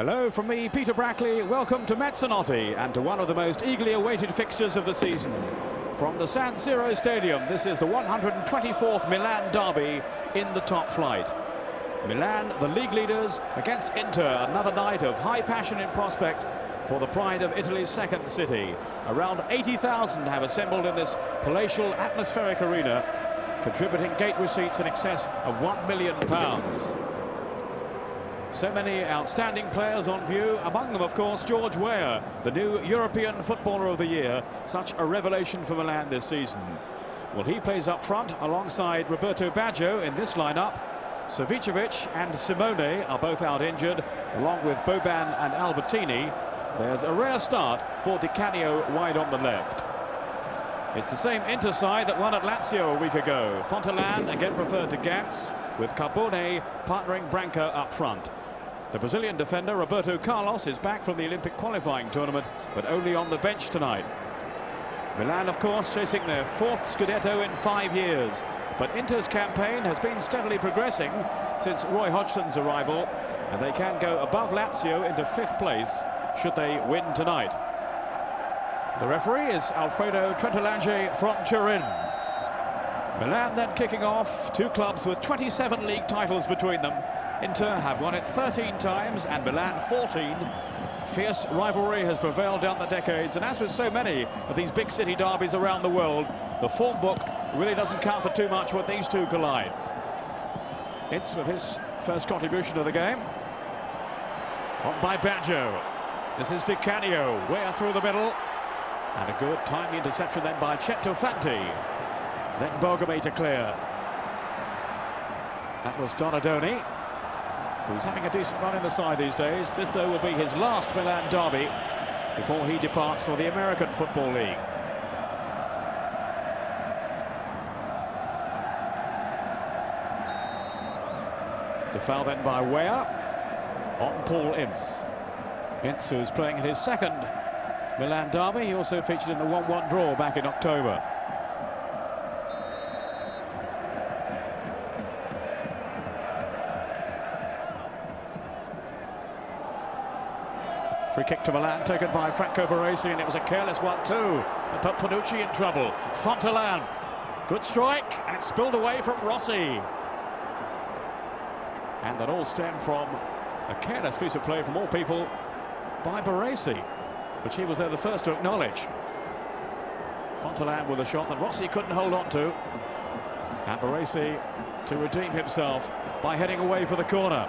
Hello from me, Peter Brackley. Welcome to Mezzanotte and to one of the most eagerly awaited fixtures of the season. From the San Siro Stadium, this is the 124th Milan derby in the top flight. Milan, the league leaders, against Inter, another night of high passion in prospect for the pride of Italy's second city. Around 80,000 have assembled in this palatial atmospheric arena, contributing gate receipts in excess of £1 million. So many outstanding players on view, among them, of course, George Weah, the new European Footballer of the Year, such a revelation for Milan this season. Well, he plays up front alongside Roberto Baggio in this lineup. Savicevic and Simone are both out injured, along with Boban and Albertini. There's a rare start for Canio wide on the left. It's the same Inter side that won at Lazio a week ago. Fontolan again preferred to Ganz, with Carbone partnering Branca up front. The Brazilian defender Roberto Carlos is back from the Olympic qualifying tournament, but only on the bench tonight. Milan, of course, chasing their fourth Scudetto in 5 years. But Inter's campaign has been steadily progressing since Roy Hodgson's arrival, and they can go above Lazio into 5th place should they win tonight. The referee is Alfredo Trentalange from Turin. Milan then kicking off, two clubs with 27 league titles between them. Inter have won it 13 times and Milan 14. Fierce rivalry has prevailed down the decades, and as with so many of these big city derbies around the world, the form book really doesn't count for too much when these two collide. Ince with his first contribution to the game. On by Baggio. This is Canio, way through the middle. And a good timely interception then by Centofanti. Then Bergomi to clear. That was Donadoni, who's having a decent run in the side these days. This, though, will be his last Milan derby before he departs for the American Football League. It's a foul then by Weah on Paul Ince. Ince, who's playing in his second Milan derby. He also featured in the 1-1 draw back in October. Free kick to Milan, taken by Franco Baresi, and it was a careless one too. And put Panucci in trouble. Fontolan, good strike, and it spilled away from Rossi. And that all stemmed from a careless piece of play from all people by Baresi, which he was there the first to acknowledge. Fontolan with a shot that Rossi couldn't hold on to. And Baresi to redeem himself by heading away for the corner.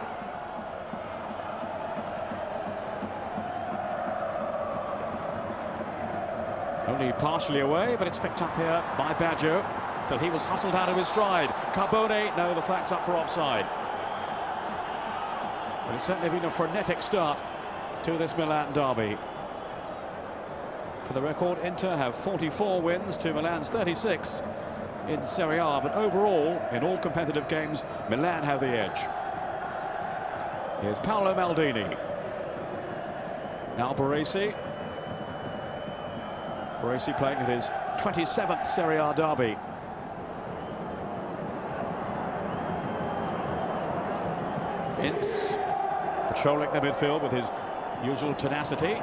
Only partially away, but it's picked up here by Baggio till he was hustled out of his stride. Carbone, no, the flag's up for offside. But it's certainly been a frenetic start to this Milan derby. For the record, Inter have 44 wins to Milan's 36 in Serie A, but overall, in all competitive games, Milan have the edge. Here's Paolo Maldini. Now Baresi. Brackley playing at his 27th Serie A derby. Ince patrolling the midfield with his usual tenacity.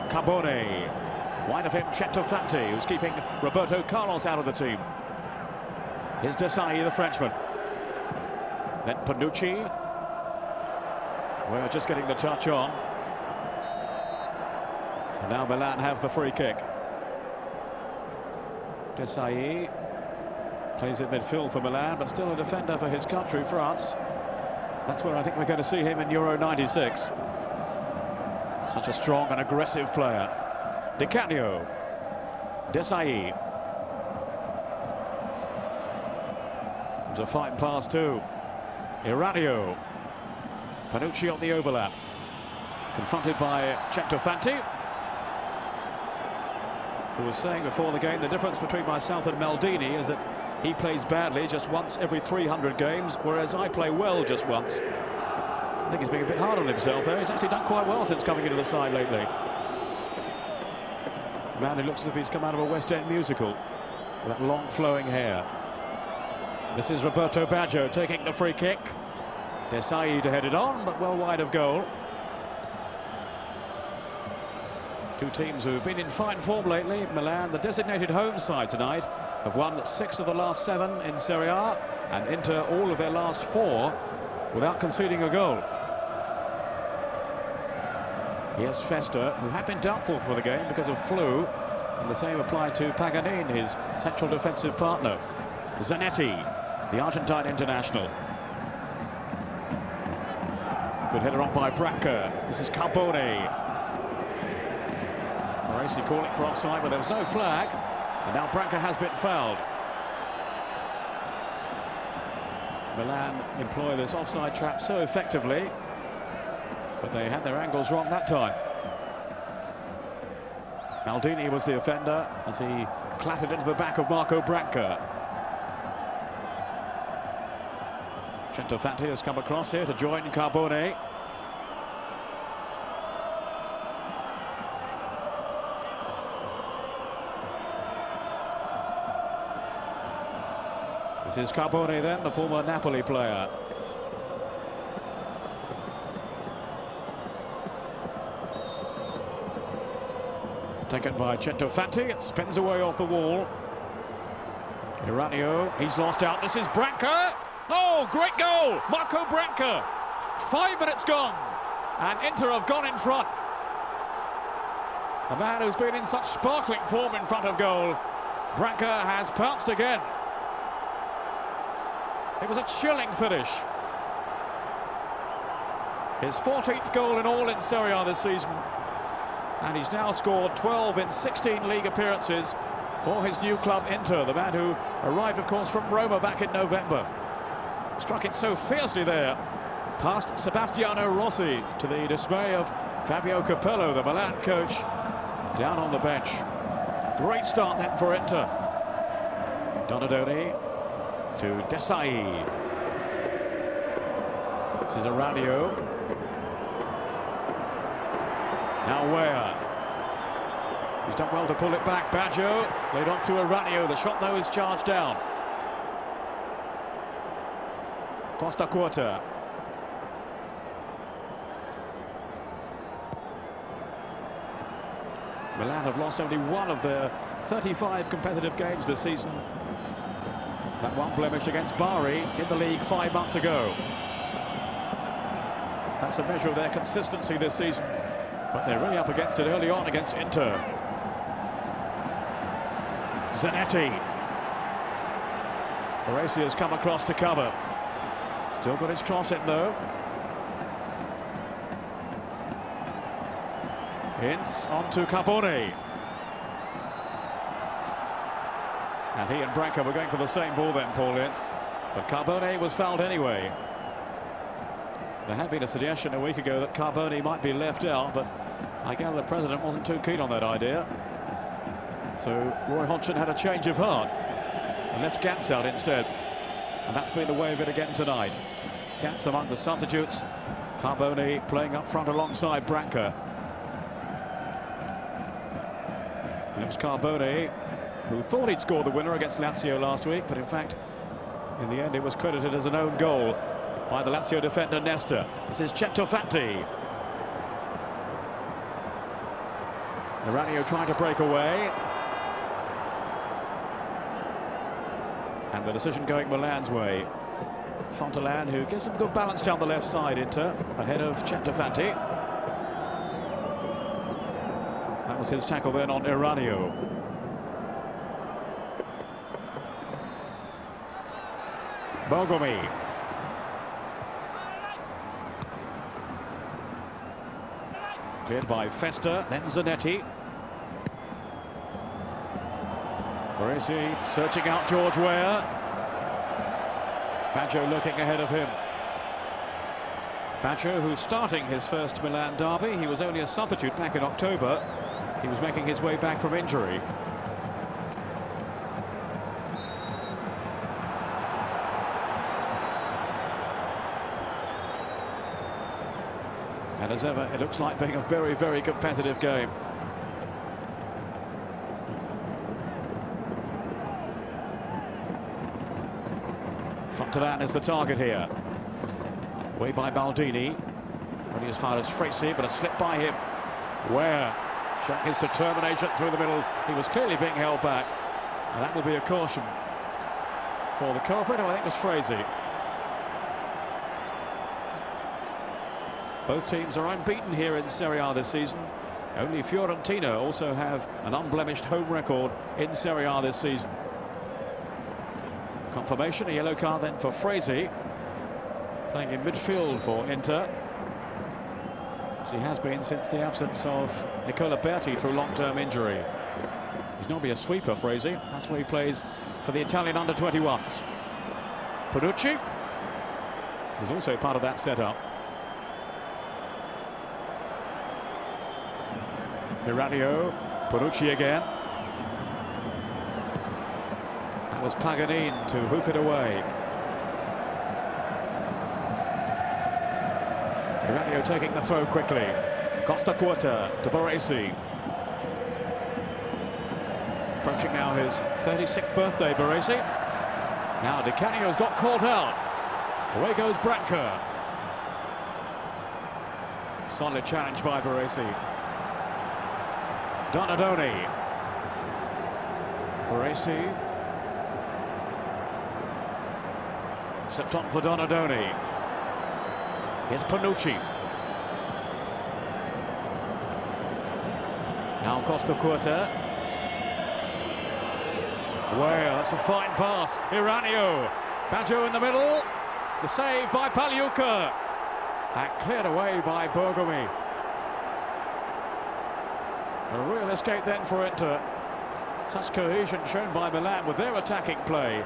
Carbone, wide of him, Centofanti, who's keeping Roberto Carlos out of the team. Here's Desailly, the Frenchman. Then Panucci. We're just getting the touch on. And now Milan have the free kick. Desailly plays in midfield for Milan, but still a defender for his country, France. That's where I think we're going to see him in Euro 96. Such a strong and aggressive player. Canio. Desailly. It was a fine pass too. Eranio. Panucci on the overlap. Confronted by Centofanti, who was saying before the game, the difference between myself and Maldini is that he plays badly just once every 300 games, whereas I play well just once. I think he's being a bit hard on himself there. He's actually done quite well since coming into the side lately. The man who looks as if he's come out of a West End musical with that long flowing hair. This is Roberto Baggio taking the free kick. Desailly to head it on, but well wide of goal. Two teams who have been in fine form lately. Milan, the designated home side tonight, have won 6 of the last 7 in Serie A, and Inter all of their last 4 without conceding a goal. Here's Festa, who had been doubtful for the game because of flu, and the same applied to Paganin, his central defensive partner. Zanetti, the Argentine international. Good header on by Branca. This is Carbone. Rossi calling for offside, but there was no flag, and now Branca has been fouled. Milan employ this offside trap so effectively, but they had their angles wrong that time. Maldini was the offender as he clattered into the back of Branca. Centofanti has come across here to join Carbone. This is Carbone then, the former Napoli player. Taken by Centofanti, it spins away off the wall. Eranio, he's lost out. This is Branca. Oh, great goal! Branca. 5 minutes gone, and Inter have gone in front. The man who's been in such sparkling form in front of goal, Branca, has pounced again. It was a chilling finish. His 14th goal in all in Serie A this season. And he's now scored 12 in 16 league appearances for his new club Inter. The man who arrived, of course, from Roma back in November. Struck it so fiercely there, past Sebastiano Rossi, to the dismay of Fabio Capello, the Milan coach, down on the bench. Great start then for Inter. Donadoni to Desailly. This is Eranio. Now where? He's done well to pull it back. Baggio laid off to Eranio. The shot, though, is charged down. Costacurta. Milan have lost only 1 of their 35 competitive games this season. That one blemish against Bari in the league 5 months ago. That's a measure of their consistency this season, but they're really up against it early on against Inter. Zanetti. Baresi has come across to cover. Still got his cross in though. Ince on to Carbone. And he and Branca were going for the same ball then, Paul Ince. But Carbone was fouled anyway. There had been a suggestion a week ago that Carbone might be left out, but I gather the president wasn't too keen on that idea. So Roy Hodgson had a change of heart and left Ganz out instead. And that's been the way of it again tonight. Ganz among the substitutes. Carbone playing up front alongside Branca. And it was Carbone who thought he'd scored the winner against Lazio last week, but in fact, in the end, it was credited as an own goal by the Lazio defender Nesta. This is Centofanti. Eranio trying to break away. And the decision going Milan's way. Fontolan, who gives them good balance down the left side, Inter, ahead of Centofanti. That was his tackle then on Eranio. Bergomi. Cleared by Festa, then Zanetti. Baresi searching out George Weah. Baggio looking ahead of him. Baggio, who's starting his first Milan derby. He was only a substitute back in October. He was making his way back from injury. And as ever, it looks like being a very, very competitive game. Fontolan is the target here. Way by Maldini. When he was fouled as Fresi, but a slip by him. Where showing his determination through the middle. He was clearly being held back, and that will be a caution for the culprit, who I think was Fresi. Both teams are unbeaten here in Serie A this season. Only Fiorentina also have an unblemished home record in Serie A this season. Confirmation, a yellow card then for Fresi, playing in midfield for Inter, as he has been since the absence of Nicola Berti through long-term injury. He's normally a sweeper, Fresi. That's where he plays for the Italian under-21s. Panucci was also part of that setup. Eranio, Panucci again. That was Paganin to hoof it away. Eranio taking the throw quickly. Costacurta to Baresi. Approaching now his 36th birthday, Baresi. Now Canio's got caught out. Away goes Branca. Solid challenge by Baresi. Donadoni. Baresi. Slipped on for Donadoni. Here's Panucci. Now Costacurta. Well, that's a fine pass. Eranio. Baggio in the middle. The save by Pagliuca. And cleared away by Bergomi. A real escape then for Inter. Such cohesion shown by Milan with their attacking play.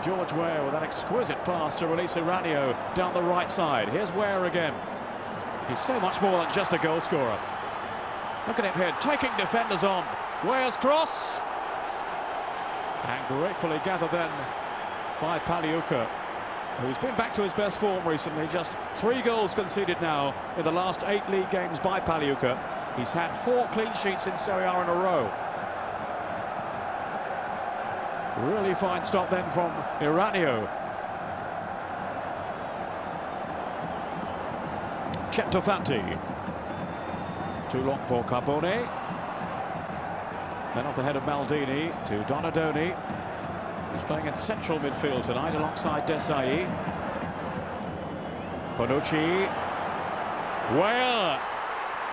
George Weah with that exquisite pass to release Eranio down the right side. Here's Weah again. He's so much more than just a goal scorer. Look at him here, taking defenders on. Weah's cross. And gratefully gathered then by Pagliuca, who's been back to his best form recently. Just 3 goals conceded now in the last 8 league games by Pagliuca. He's had 4 clean sheets in Serie A in a row. Really fine stop then from Eranio. Centofanti. Too long for Carbone. Then off the head of Maldini to Donadoni, who's playing in central midfield tonight alongside Desailly. Panucci. Weah.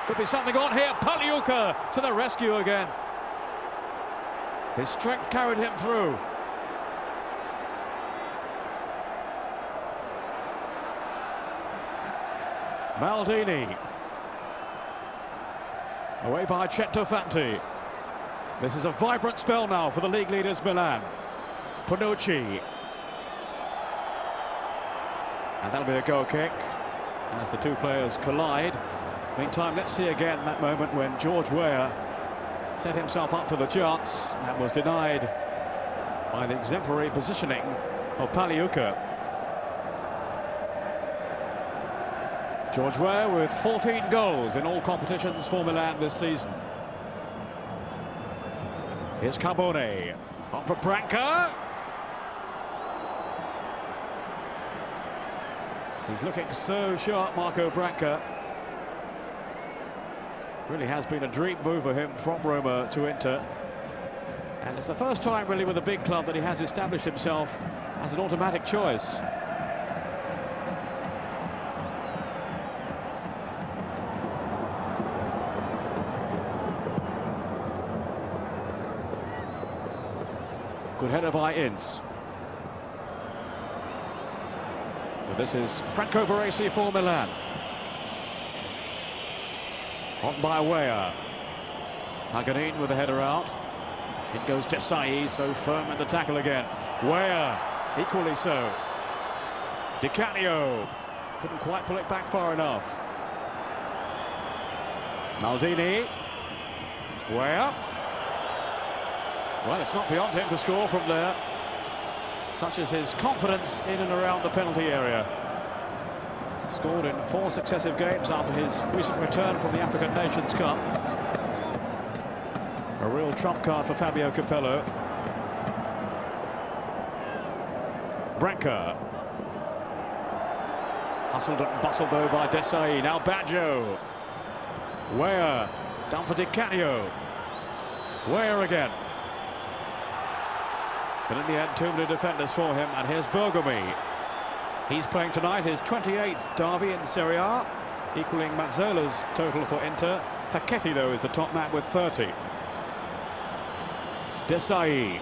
Could be something on here. Pagliuca to the rescue again. His strength carried him through. Maldini. Away by Centofanti. This is a vibrant spell now for the league leaders Milan. Panucci. And that'll be a goal kick as the 2 players collide. Meantime, let's see again that moment when George Weah set himself up for the chance and was denied by the exemplary positioning of Pagliuca. George Weah with 14 goals in all competitions for Milan this season. Here's Carbone, on for Branca. He's looking so sharp, Marco Branca. Really has been a dream move for him from Roma to Inter. And it's the first time really with a big club that he has established himself as an automatic choice. Good header by Ince. But this is Franco Baresi for Milan. On by Weah. Paganin with the header out. In goes Desailly, so firm in the tackle again. Weah, equally so. Canio couldn't quite pull it back far enough. Maldini. Weah. Well, it's not beyond him to score from there. Such is his confidence in and around the penalty area. Scored in 4 successive games after his recent return from the African Nations Cup. A real trump card for Fabio Capello. Branca. Hustled and bustled though by Desailly. Now Baggio. Weah Down for Canio. Weyer again. But in the end, too many defenders for him. And here's Bergomi. He's playing tonight his 28th derby in Serie A, equaling Mazzola's total for Inter. Facchetti, though, is the top man with 30. Desailly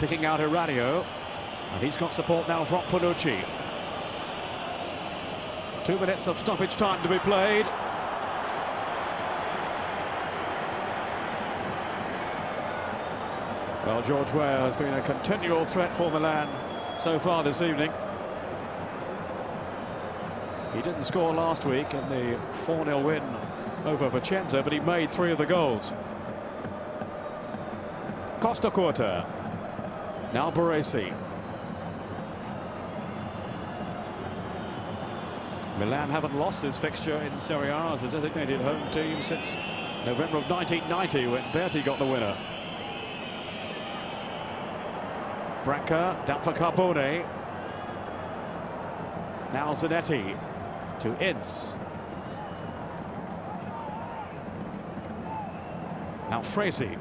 picking out Eranio. And he's got support now from Panucci. 2 minutes of stoppage time to be played. Well, George Weah has been a continual threat for Milan so far this evening. He didn't score last week in the 4-0 win over Vicenza, but he made 3 of the goals. Costacurta. Now Baresi. Milan haven't lost this fixture in Serie A as a designated home team since November of 1990, when Berti got the winner. Branca down for Carbone. Now Zanetti to Ince. Now Fresi.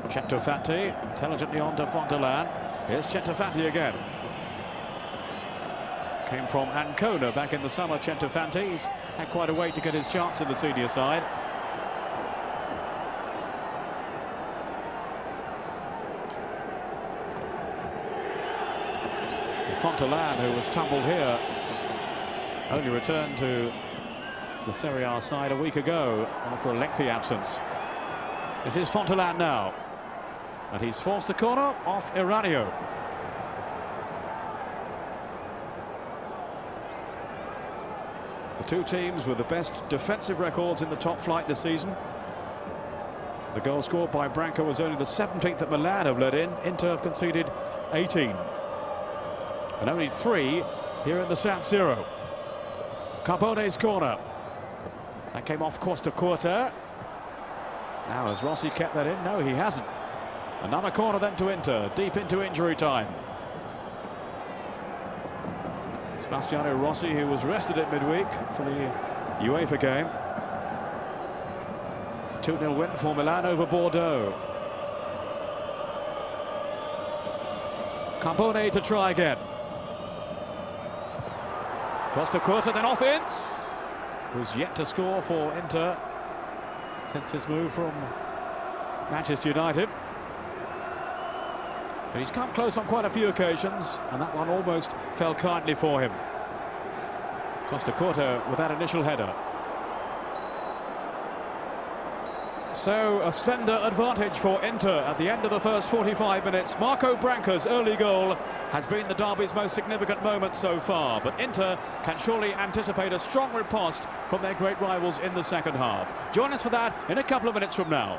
Centofanti intelligently on to Fontolan. Here's Centofanti again. Came from Ancona back in the summer, Centofanti. He's had quite a wait to get his chance in the senior side. Fontolan, who was tumbled here, only returned to the Serie A side a week ago after a lengthy absence. This is Fontolan now, and he's forced the corner off Eranio. The two teams with the best defensive records in the top flight this season. The goal scored by Branca was only the 17th that Milan have let in. Inter have conceded 18. And only 3 here in the San Siro. Carbone's corner. That came off Costacurta. Now has Rossi kept that in? No, he hasn't. Another corner then to Inter, deep into injury time. Sebastiano Rossi, who was rested at midweek for the UEFA game. 2-0 win for Milan over Bordeaux. Carbone to try again. Costacurta then off Ince, who's yet to score for Inter since his move from Manchester United. But he's come close on quite a few occasions, and that one almost fell kindly for him. Costacurta with that initial header. So a slender advantage for Inter at the end of the first 45 minutes. Marco Branca's early goal has been the derby's most significant moment so far, but Inter can surely anticipate a strong riposte from their great rivals in the second half. Join us for that in a couple of minutes from now.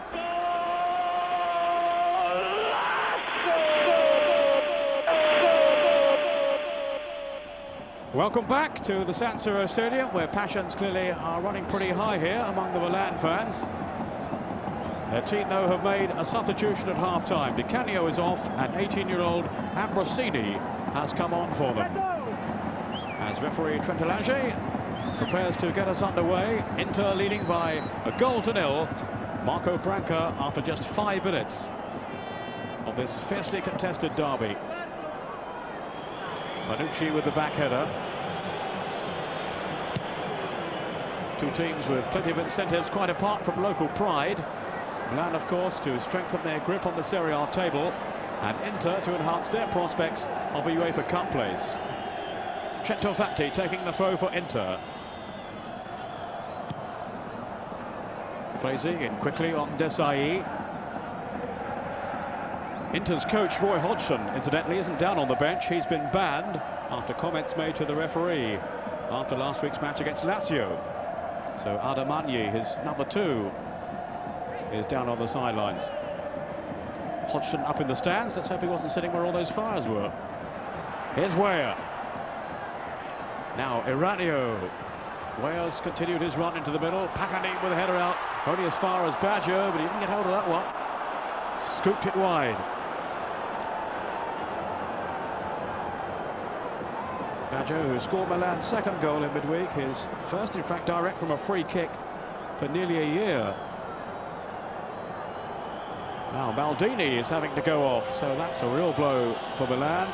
Welcome back to the San Siro Stadium, where passions clearly are running pretty high here among the Milan fans. Their team, though, have made a substitution at half-time. Canio is off, and 18-year-old Ambrosini has come on for them. As referee Trentelange prepares to get us underway, Inter leading by a 1-0. Marco Branca after just 5 minutes of this fiercely contested derby. Panucci with the back header. Two teams with plenty of incentives quite apart from local pride. Milan, of course, to strengthen their grip on the Serie A table, and Inter to enhance their prospects of a UEFA Cup place. Centofanti taking the throw for Inter. Fresi in quickly on Desailly. Inter's coach, Roy Hodgson, incidentally, isn't down on the bench. He's been banned after comments made to the referee after last week's match against Lazio. So Ardemagni, his number 2, is down on the sidelines. Hodgson up in the stands. Let's hope he wasn't sitting where all those fires were. Here's Weah. Now Eranio. Weah's continued his run into the middle. Paganin with a header out, only as far as Baggio, but he didn't get hold of that one. Scooped it wide. Baggio, who scored Milan's second goal in midweek, his first, in fact, direct from a free kick for nearly a year. Now Maldini is having to go off, so that's a real blow for Milan.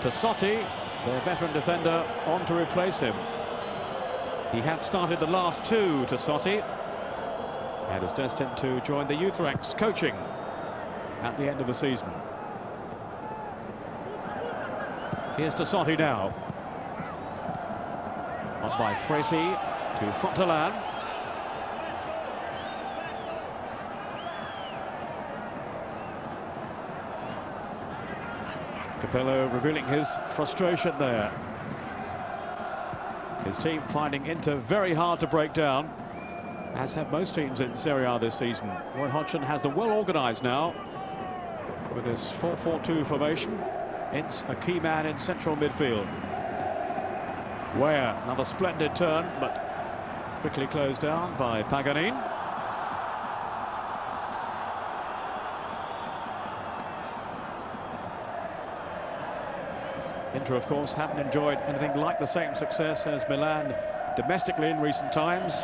Tassotti, their veteran defender, on to replace him. He had started the last two, Tassotti, and is destined to join the youth ranks coaching at the end of the season. Here's Tassotti now. On by Fresi to Fontolan. Capello revealing his frustration there. His team finding Inter very hard to break down, as have most teams in Serie A this season. Roy Hodgson has them well organised now with his 4-4-2 formation. Ince, a key man in central midfield. Where another splendid turn, but quickly closed down by Paganin. Inter, of course, haven't enjoyed anything like the same success as Milan domestically in recent times.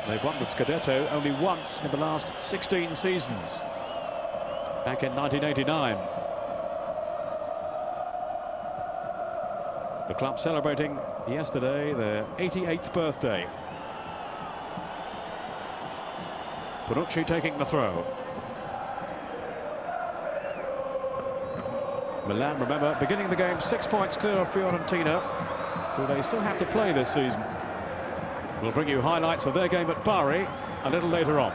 They've won the Scudetto only once in the last 16 seasons, back in 1989. The club celebrating yesterday their 88th birthday. Panucci taking the throw. Milan, remember, beginning the game 6 points clear of Fiorentina, who they still have to play this season. We'll bring you highlights of their game at Bari a little later on.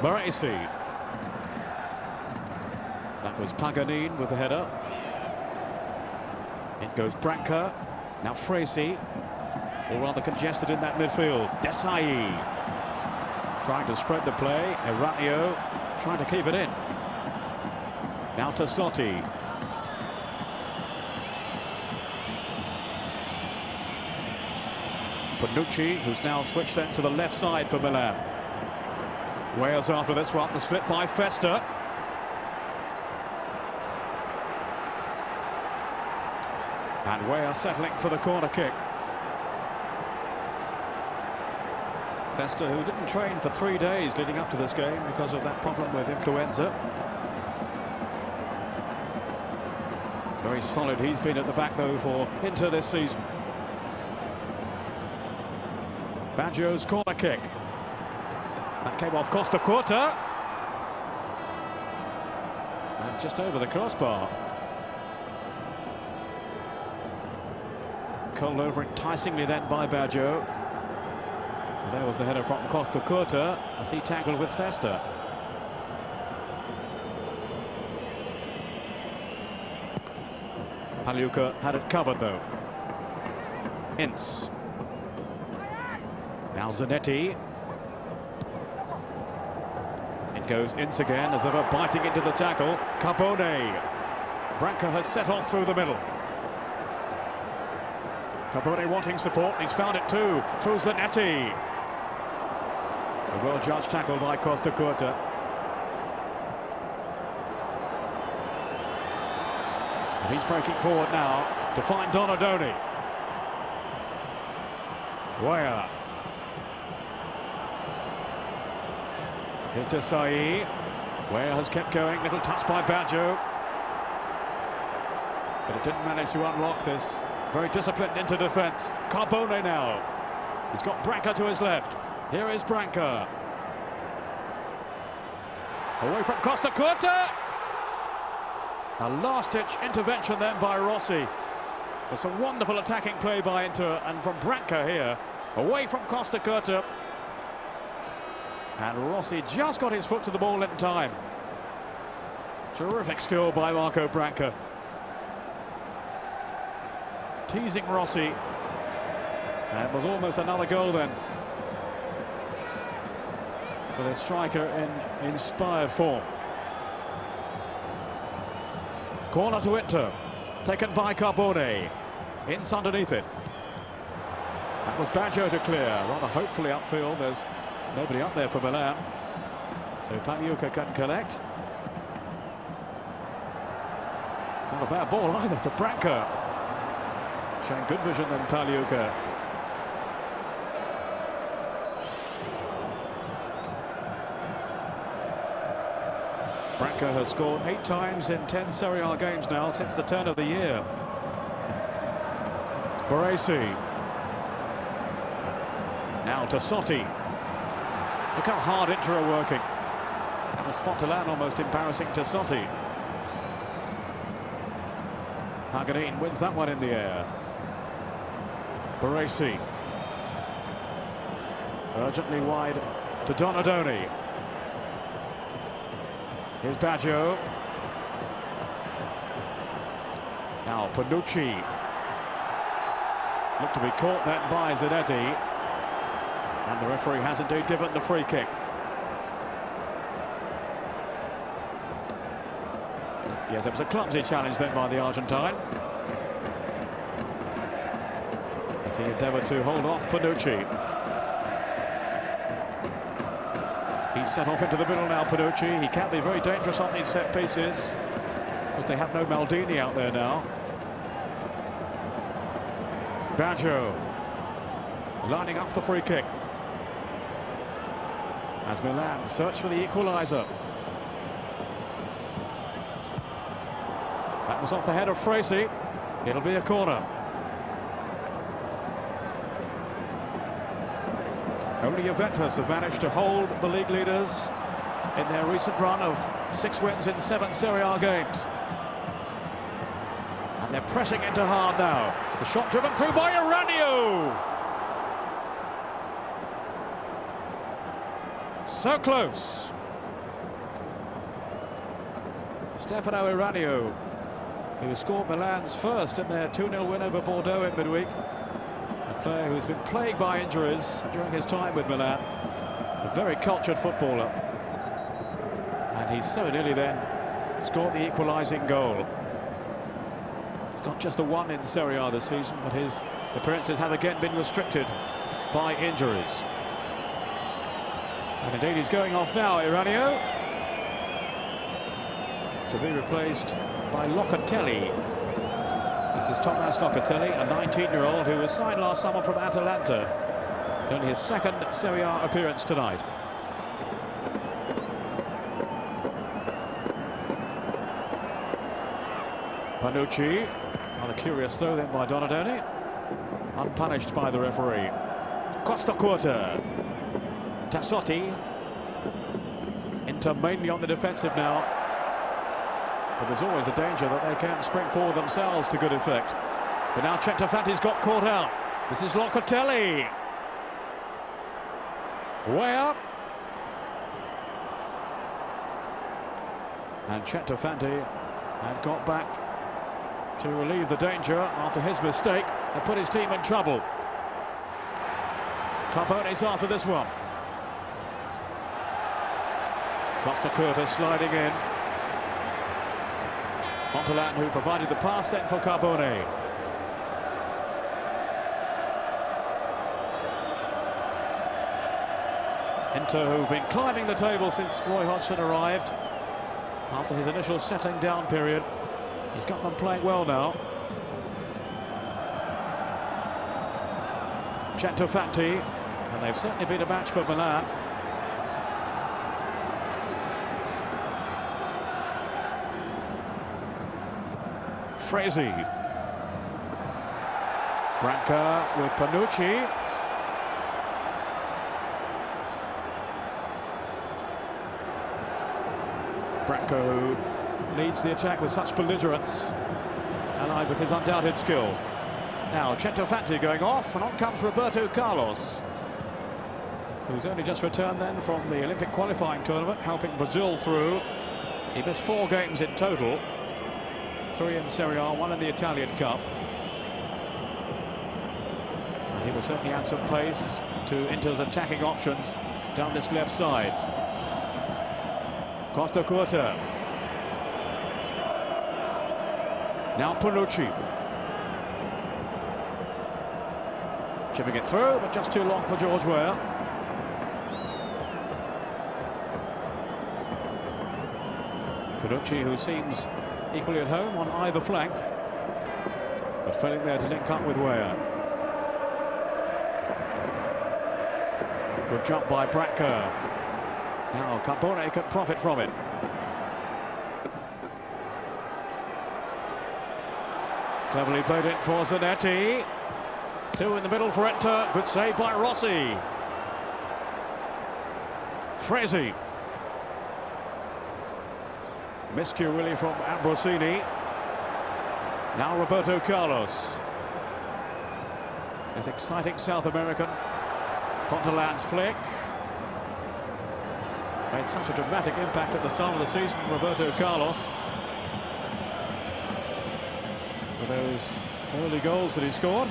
Baresi. That was Paganin with the header. In goes Branca. Now Fresi, all rather congested in that midfield. Desailly trying to spread the play. Eranio trying to keep it in. Now Tassotti. Panucci, who's now switched then to the left side for Milan. Wales after this one, the slip by Festa. And Weah settling for the corner kick. Festa, who didn't train for 3 days leading up to this game because of that problem with influenza. Very solid he's been at the back, though, for Inter this season. Baggio's corner kick. That came off Costacurta. And just over the crossbar. Called over enticingly then by Baggio. And there was the header from Costacurta as he tackled with Festa. Pagliuca had it covered though. Ince. Now Zanetti. It goes Ince again, as ever biting into the tackle. Carbone. Branca has set off through the middle. Carbone wanting support, he's found it too, through Zanetti. A well-judged tackle by Costacurta. And he's breaking forward now to find Donadoni. Weah. Here's Desailly. Weah has kept going, little touch by Baggio. But it didn't manage to unlock this. Very disciplined into defence. Carbone now. He's got Branca to his left. Here is Branca. Away from Costacurta. A last-ditch intervention then by Rossi. It's a wonderful attacking play by Inter, and from Branca here. Away from Costacurta. And Rossi just got his foot to the ball in time. Terrific skill by Marco Branca. Teasing Rossi. And it was almost another goal then for the striker in inspired form. Corner to Inter, taken by Carbone. Ince underneath it. That was Baggio to clear, rather hopefully upfield. There's nobody up there for Milan, so Pagliuca can collect. Not a bad ball either to Branca. showing good vision than Pagliuca. Branca has scored 8 times in 10 Serie A games now since the turn of the year. Baresi. Now Tassotti. Look how hard Ince are working. That was Fontolan almost embarrassing Tassotti. Paganin wins that one in the air. Baresi. Urgently wide to Donadoni. Here's Baggio. Now Panucci. Looked to be caught then by Zanetti. And the referee has indeed given the free kick. Yes, it was a clumsy challenge then by the Argentine. As he endeavoured to hold off Panucci. He's set off into the middle now, Panucci. He can be very dangerous on these set pieces because they have no Maldini out there now. Baggio lining up the free kick as Milan search for the equaliser. That was off the head of Fresi. It'll be a corner. Only Juventus have managed to hold the league leaders in their recent run of 6 wins in 7 Serie A games. And they're pressing into hard now. The shot driven through by Eranio. So close. Stefano Eranio, who scored Milan's first in their 2-0 win over Bordeaux in midweek. A player who's been plagued by injuries during his time with Milan. A very cultured footballer. And he's so nearly then scored the equalising goal. He's got just a 1 in Serie A this season, but his appearances have again been restricted by injuries. And indeed he's going off now, Eranio, to be replaced by Locatelli. This is Thomas Locatelli, a 19-year-old who was signed last summer from Atalanta. It's only his 2nd Serie A appearance tonight. Panucci, rather curious throw then by Donadoni, unpunished by the referee. Costacurta. Tassotti. Inter mainly on the defensive now. But there's always a danger that they can spring forward themselves to good effect. But now Centofanti's got caught out. This is Locatelli. Way up. And Centofanti had got back to relieve the danger after his mistake and put his team in trouble. Carbone's after this one. Costacurta sliding in. Fontolan, who provided the pass then for Carbone. Inter, who've been climbing the table since Roy Hodgson arrived after his initial settling down period. He's got them playing well now. Centofanti, and they've certainly been a match for Milan. Fresi. Branca with Panucci. Branca, who leads the attack with such belligerence, allied with his undoubted skill. Now Centofanti going off, and on comes Roberto Carlos, who's only just returned then from the Olympic qualifying tournament, helping Brazil through. He missed 4 games in total. 3 in Serie A, 1 in the Italian Cup. And he will certainly add some pace to Inter's attacking options down this left side. Costacurta. Now Panucci. Chipping it through, but just too long for George Weah. Panucci, who seems equally at home on either flank. but failing there to link up with Weah. Good jump by Branca. Now Carbone can profit from it. Cleverly played it for Zanetti. Two in the middle for Inter. Good save by Rossi. Fresi. Miscue really from Ambrosini. Now Roberto Carlos. This exciting South American. Fontolan's flick. Made such a dramatic impact at the start of the season, Roberto Carlos. With those early goals that he scored.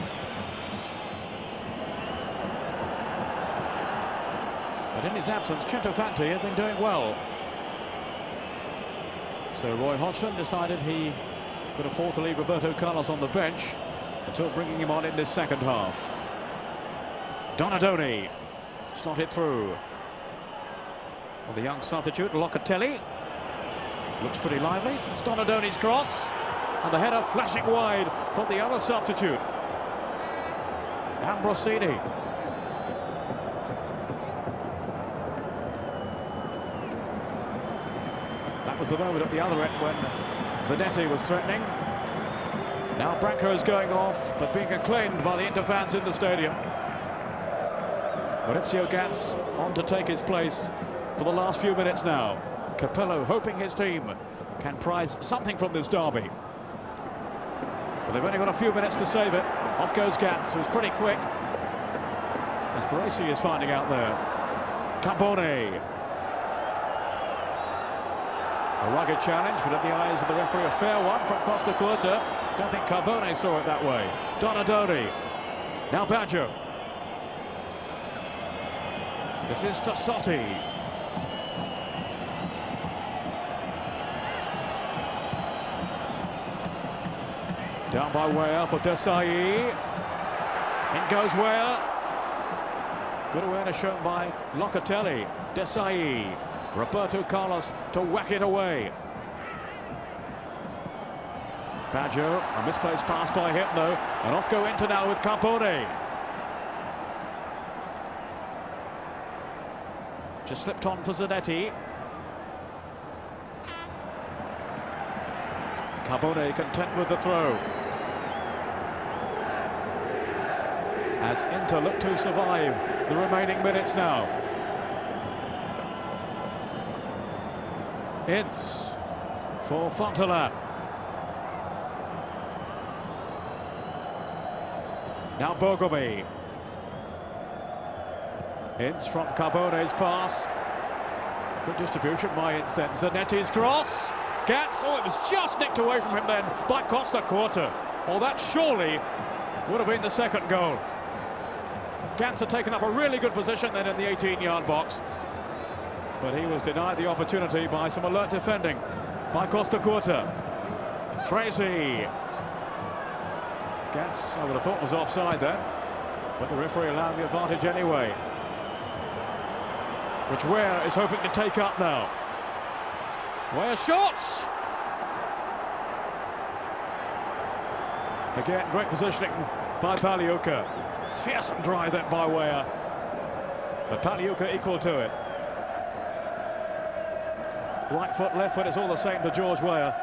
But in his absence, Centofanti had been doing well. So Roy Hodgson decided he could afford to leave Roberto Carlos on the bench until bringing him on in this second half. Donadoni slotted through. Well, the young substitute, Locatelli. Looks pretty lively. It's Donadoni's cross. And the header flashing wide from the other substitute. Ambrosini. That was the moment at the other end when Zanetti was threatening. Now Branca is going off, but being acclaimed by the Inter fans in the stadium. Maurizio Ganz on to take his place for the last few minutes now. Capello hoping his team can prize something from this derby. But they've only got a few minutes to save it. Off goes Ganz, who's pretty quick. As Baresi is finding out there. Carbone. A rugged challenge, but in the eyes of the referee, a fair one from Costacurta. Don't think Carbone saw it that way. Donadoni. Now Baggio. This is Tassotti. Down by Weah for Desailly. In goes Weah. Good awareness shown by Locatelli. Desailly. Roberto Carlos to whack it away. Baggio, a misplaced pass by him though, and off go Inter now with Carbone. Just slipped on for Zanetti. Carbone content with the throw. As Inter look to survive the remaining minutes now. Ince for Fontolan. Now Bergomi. Ince from Carbone's pass. Good distribution by Ince then. Zanetti's cross. Ganz, oh, it was just nicked away from him then by Costacurta. Well, that surely would have been the second goal. Ganz had taken up a really good position then in the 18-yard box. But he was denied the opportunity by some alert defending by Costacurta. Fresi. Ganz, I would have thought, was offside there, but the referee allowed the advantage anyway. Which Weah is hoping to take up now. Weah shots! Again, great positioning by Pagliuca. Fearsome drive then by Weah. But Pagliuca equal to it. Right foot, left foot is all the same to George Weah.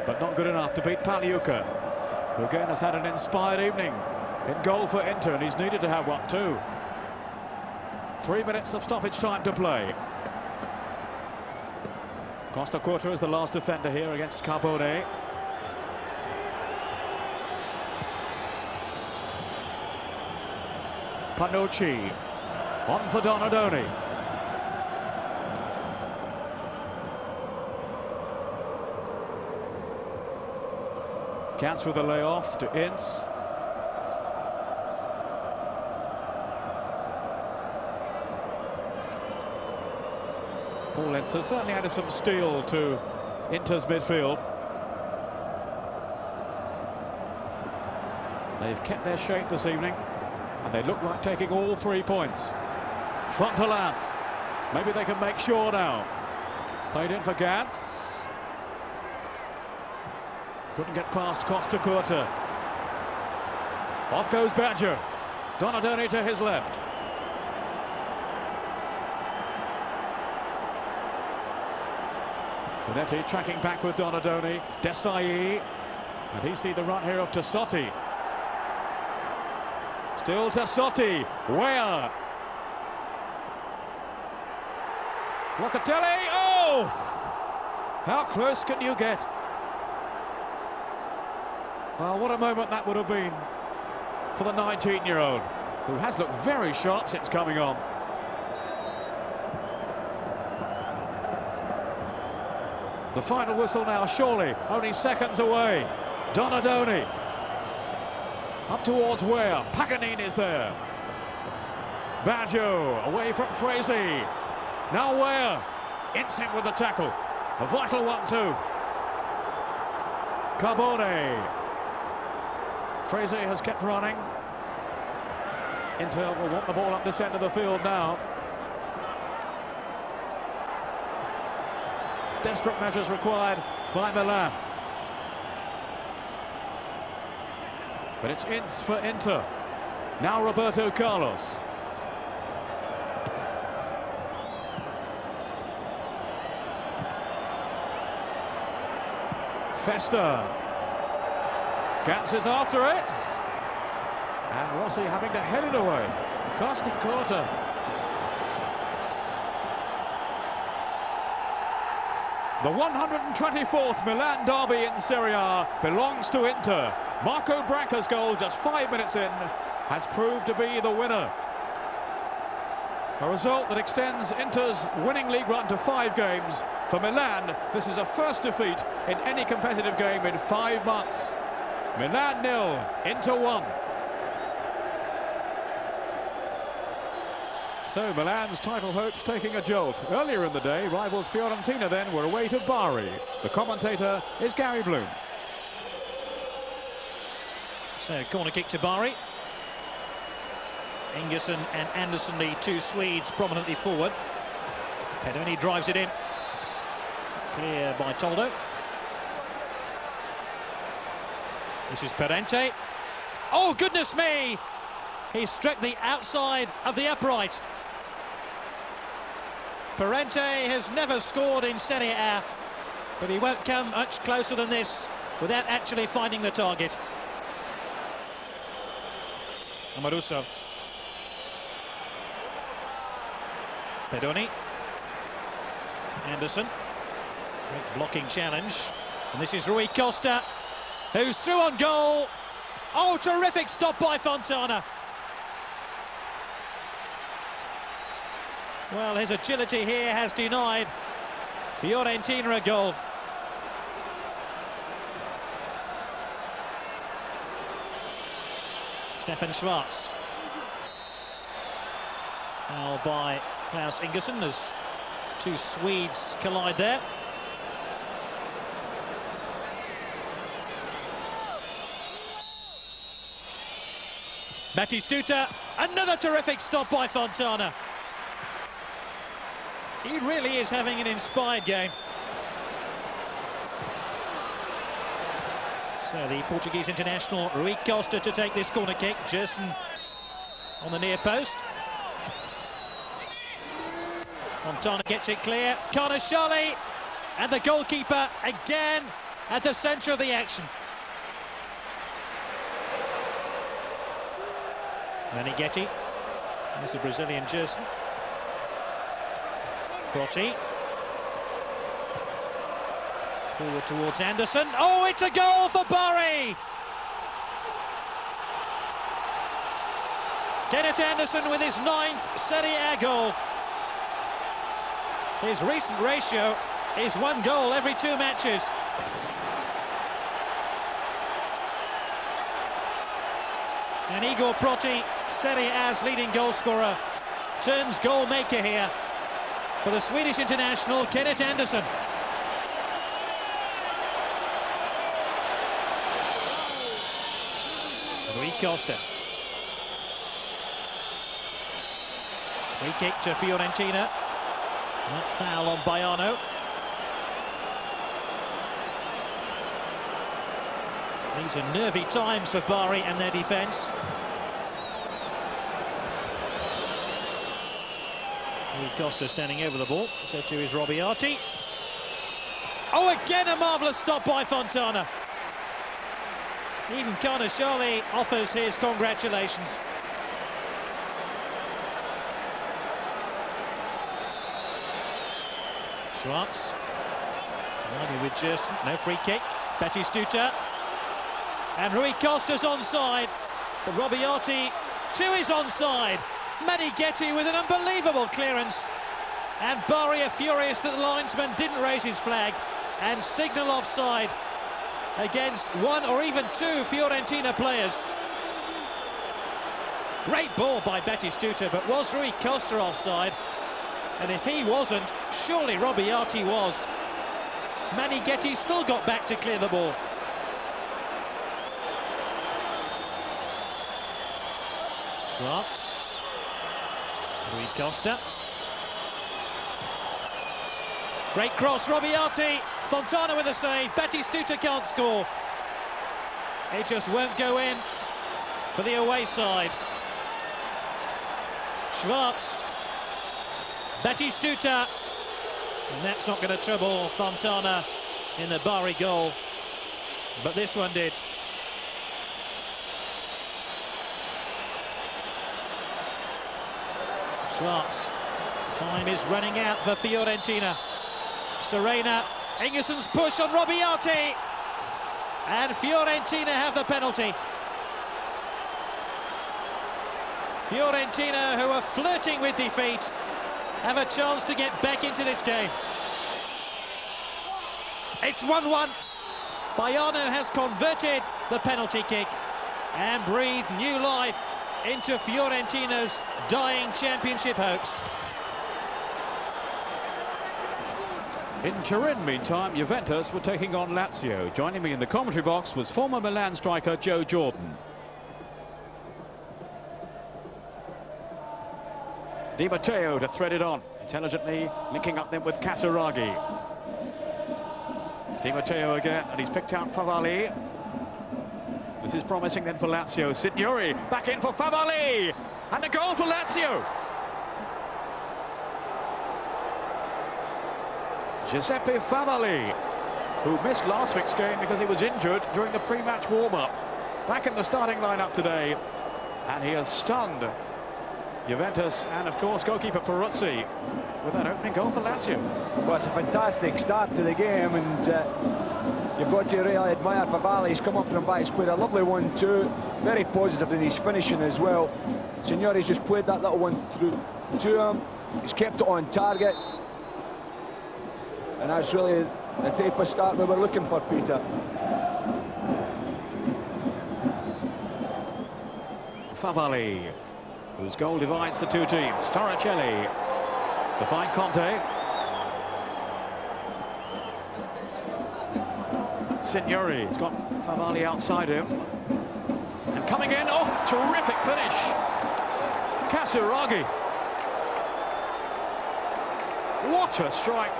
But not good enough to beat Pagliuca, who again has had an inspired evening in goal for Inter, and he's needed to have one too. 3 minutes of stoppage time to play. Costacurta is the last defender here against Carbone. Panucci on for Donadoni. Ganz with the layoff to Ince. Paul Ince has certainly added some steel to Inter's midfield. They've kept their shape this evening, and they look like taking all 3 points. Fontolan, maybe they can make sure now. Played in for Ganz. Couldn't get past Costacurta. Off goes Badger. Donadoni to his left. Zanetti tracking back with Donadoni. Desailly. And he see the run here of Tassotti. Still Tassotti. Where? Locatelli. Oh! How close can you get? Well, what a moment that would have been for the 19-year-old, who has looked very sharp since coming on. The final whistle now, surely, only seconds away. Donadoni. Up towards Ware. Paganin is there. Baggio away from Fresi. Now Ware. Ince with the tackle. A vital one too. Carbone. Fresi has kept running. Inter will want the ball up this end of the field now. Desperate measures required by Milan. But it's Ince for Inter. Now Roberto Carlos. Festa. Ganz is after it. And Rossi having to head it away. Costacurta. The 124th Milan derby in Serie A belongs to Inter. Marco Branca's goal just 5 minutes in has proved to be the winner. A result that extends Inter's winning league run to 5 games. For Milan, this is a first defeat in any competitive game in 5 months. Milan 0, Inter 1. So Milan's title hopes taking a jolt. Earlier in the day, rivals Fiorentina then were away to Bari. The commentator is Gary Bloom. So corner kick to Bari. Ingerson and Anderson, the two Swedes, prominently forward. Pedoni drives it in. Clear by Toldo. This is Perente. Oh, goodness me! He struck the outside of the upright. Perente has never scored in Serie A, but he won't come much closer than this without actually finding the target. Amoruso. Pedoni. Anderson. Great blocking challenge. And this is Rui Costa, who's through on goal. Oh, terrific stop by Fontana. Well, his agility here has denied Fiorentina a goal. Stefan Schwarz. Now by Klaus Ingerson as two Swedes collide there. Batistuta, another terrific stop by Fontana. He really is having an inspired game. So the Portuguese international Rui Costa to take this corner kick. Gerson on the near post. Fontana gets it clear. Carnashali, and the goalkeeper again at the centre of the action. Meneghetti. There's the Brazilian Gerson. Protti. Forward towards Anderson. Oh, it's a goal for Bari! Kenneth Anderson with his 9th Serie A goal. His recent ratio is 1 goal every 2 matches. And Igor Protti, Serie A's leading goal scorer, turns goal maker here for the Swedish international, Kenneth Anderson. Rui Costa. Free kick to Fiorentina. That foul on Baiano. These are nervy times for Bari and their defence. Costa standing over the ball, so too is Robiati. Oh, again a marvellous stop by Fontana. Even Carnashali offers his congratulations. Schwartz. With just no free kick. Batistuta. And Rui Costa's onside. But Robiati too is onside. Meneghetti with an unbelievable clearance. And Bari are furious that the linesman didn't raise his flag and signal offside against one or even two Fiorentina players. Great ball by Batistuta, but was Rui Costa offside? And if he wasn't, surely Robiati was. Meneghetti still got back to clear the ball. Schwartz. Rui Costa. Great cross, Robiati. Fontana with a save. Batistuta can't score. It just won't go in for the away side. Schwartz. Batistuta. And that's not going to trouble Fontana in the Bari goal. But this one did. Schwartz. Time is running out for Fiorentina. Serena. Ingerson's push on Robiati. And Fiorentina have the penalty. Fiorentina, who are flirting with defeat, have a chance to get back into this game. It's 1-1. Baiano has converted the penalty kick and breathed new life into Fiorentina's dying championship hopes. In Turin, meantime, Juventus were taking on Lazio. Joining me in the commentary box was former Milan striker Joe Jordan. Di Matteo to thread it on, intelligently linking up then with Casiraghi. Di Matteo again, and he's picked out Favalli. This is promising then for Lazio. Signori back in for Favalli, and a goal for Lazio. Giuseppe Favalli, who missed last week's game because he was injured during the pre-match warm-up. Back in the starting lineup today, and he has stunned Juventus and, of course, goalkeeper Rossi with that opening goal for Lazio. Well, it's a fantastic start to the game, and you've got to really admire Favalli. He's come up from back, he's played a lovely 1-2, very positive in his finishing as well. Signori's just played that little one through to him. He's kept it on target. And that's really the type of start we were looking for, Peter. Favalli, whose goal divides the two teams. Torricelli to find Conte. Signori has got Favalli outside him. And coming in, oh, terrific finish. Casiraghi. What a strike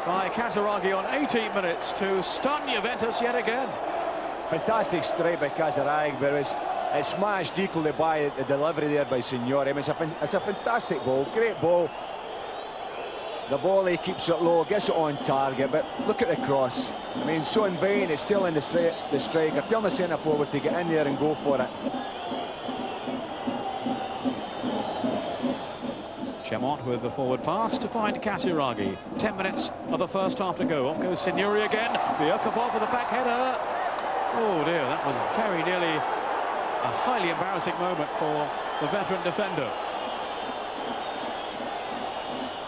by Casiraghi on 18 minutes to stun Juventus yet again. Fantastic strike by Casiraghi, but it's smashed equally by the delivery there by Signori. I mean, it's a fantastic ball, great ball. The volley keeps it low, gets it on target, but look at the cross. I mean, so in vain, it's telling the striker, telling the centre forward to get in there and go for it. Chamont with the forward pass to find Casiraghi. 10 minutes of the first half to go. Off goes Signori again. Bergomi with a back header. Oh dear, that was very nearly a highly embarrassing moment for the veteran defender.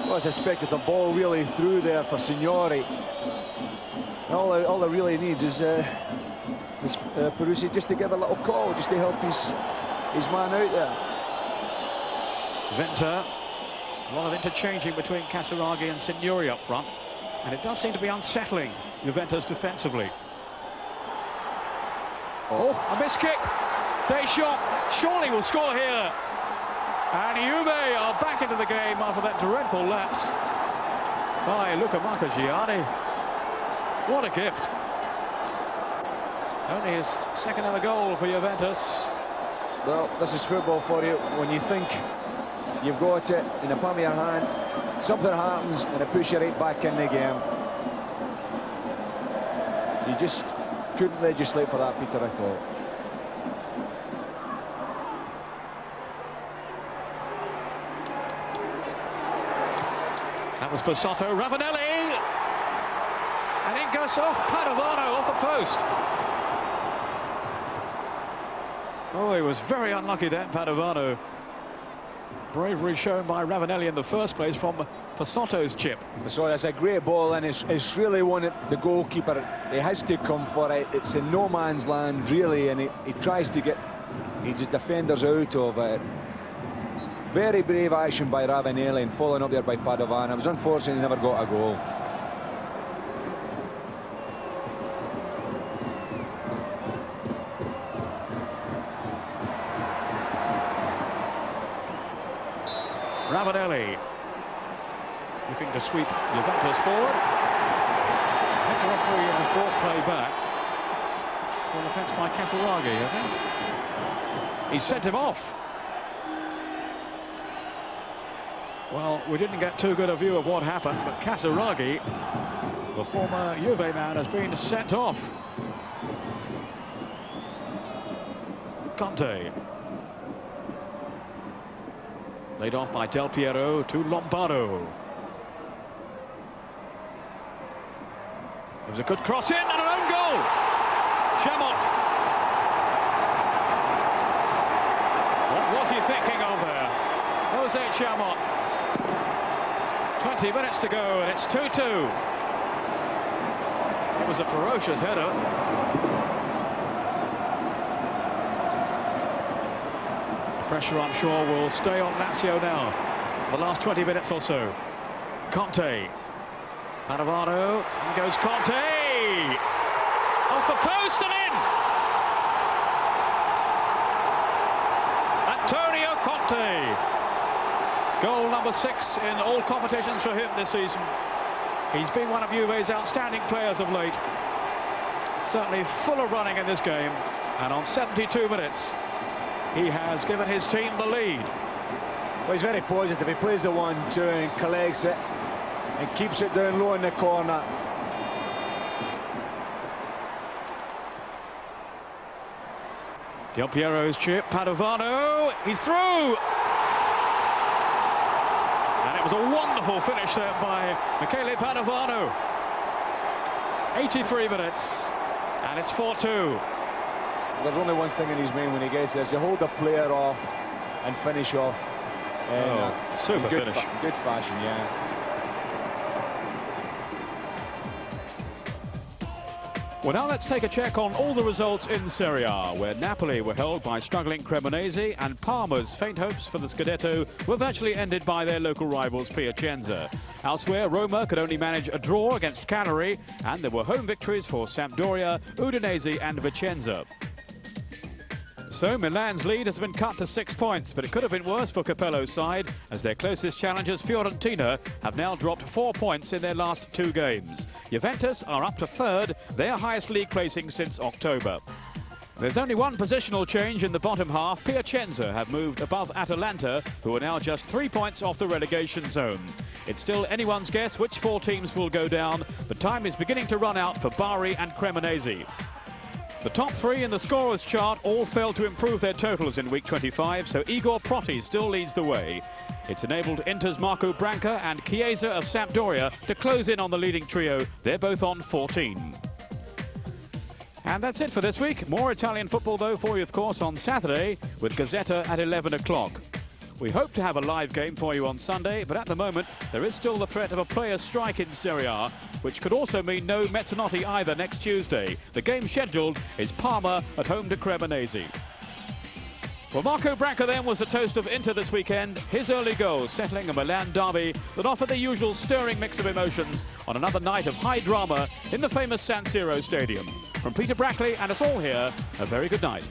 Well, I suspected the ball really through there for Signori. All it really needs is Panucci just to give a little call, just to help his man out there. Venter. A lot of interchanging between Casiraghi and Signori up front, and it does seem to be unsettling Juventus defensively. Oh, a missed kick. Deschamps surely will score here. And Juve are back into the game after that dreadful lapse by Luca Marcagiani. What a gift. Only his second ever goal for Juventus. Well, this is football for you. When you think you've got it in the palm of your hand, something happens and it pushes you right back in the game. You just couldn't legislate for that, Peter, at all. That was Tassotti, Ravanelli, and in goes Padovano off the post. Oh, he was very unlucky then, Padovano. Bravery shown by Ravanelli in the first place from Tassotti's chip. So that's a great ball, and it's really one that the goalkeeper, he has to come for it. It's in no man's land, really, and he tries to get his defenders out of it. Very brave action by Ravanelli and following up there by Padovano. It was unfortunate he never got a goal. Ravanelli looking to sweep Juventus forward. The referee has brought play back. Well, offence by Casaraghi, has he? He sent him off. Well, we didn't get too good a view of what happened, but Casaraghi, the former Juve man, has been sent off. Conte. Laid off by Del Piero to Lombardo. It was a good cross in and an own goal. Chamot. What was he thinking of there? Jose Chamot. 20 minutes to go and it's 2-2. It was a ferocious header. Pressure, I'm sure, will stay on Lazio now. The last 20 minutes or so. Conte. Padovano. And goes Conte. Off the post and in. Antonio Conte. Goal number 6 in all competitions for him this season. He's been one of Juve's outstanding players of late. Certainly full of running in this game. And on 72 minutes, he has given his team the lead. Well, he's very positive. He plays the 1-2 and collects it and keeps it down low in the corner. Del Piero's chip, Padovano, he's through! And it was a wonderful finish there by Michele Padovano. 83 minutes, and it's 4-2. There's only one thing in his mind when he gets this: he hold the player off and finish off. Super good finish. Good fashion, yeah. Well, now let's take a check on all the results in Serie A, where Napoli were held by struggling Cremonese and Parma's faint hopes for the Scudetto were virtually ended by their local rivals Piacenza. Elsewhere, Roma could only manage a draw against Cagliari, and there were home victories for Sampdoria, Udinese and Vicenza. So Milan's lead has been cut to 6 points, but it could have been worse for Capello's side, as their closest challengers Fiorentina have now dropped 4 points in their last 2 games. Juventus are up to 3rd, their highest league placing since October. There's only one positional change in the bottom half. Piacenza have moved above Atalanta, who are now just 3 points off the relegation zone. It's still anyone's guess which 4 teams will go down, but time is beginning to run out for Bari and Cremonese. The top 3 in the scorers chart all failed to improve their totals in week 25, so Igor Protti still leads the way. It's enabled Inter's Marco Branca and Chiesa of Sampdoria to close in on the leading trio. They're both on 14. And that's it for this week. More Italian football, though, for you, of course, on Saturday with Gazzetta at 11 o'clock. We hope to have a live game for you on Sunday, but at the moment there is still the threat of a players' strike in Serie A, which could also mean no Mezzanotte either next Tuesday. The game scheduled is Parma at home to Cremonese. Well, Marco Branca then was the toast of Inter this weekend. His early goal settling a Milan derby that offered the usual stirring mix of emotions on another night of high drama in the famous San Siro stadium. From Peter Brackley and us all here, a very good night.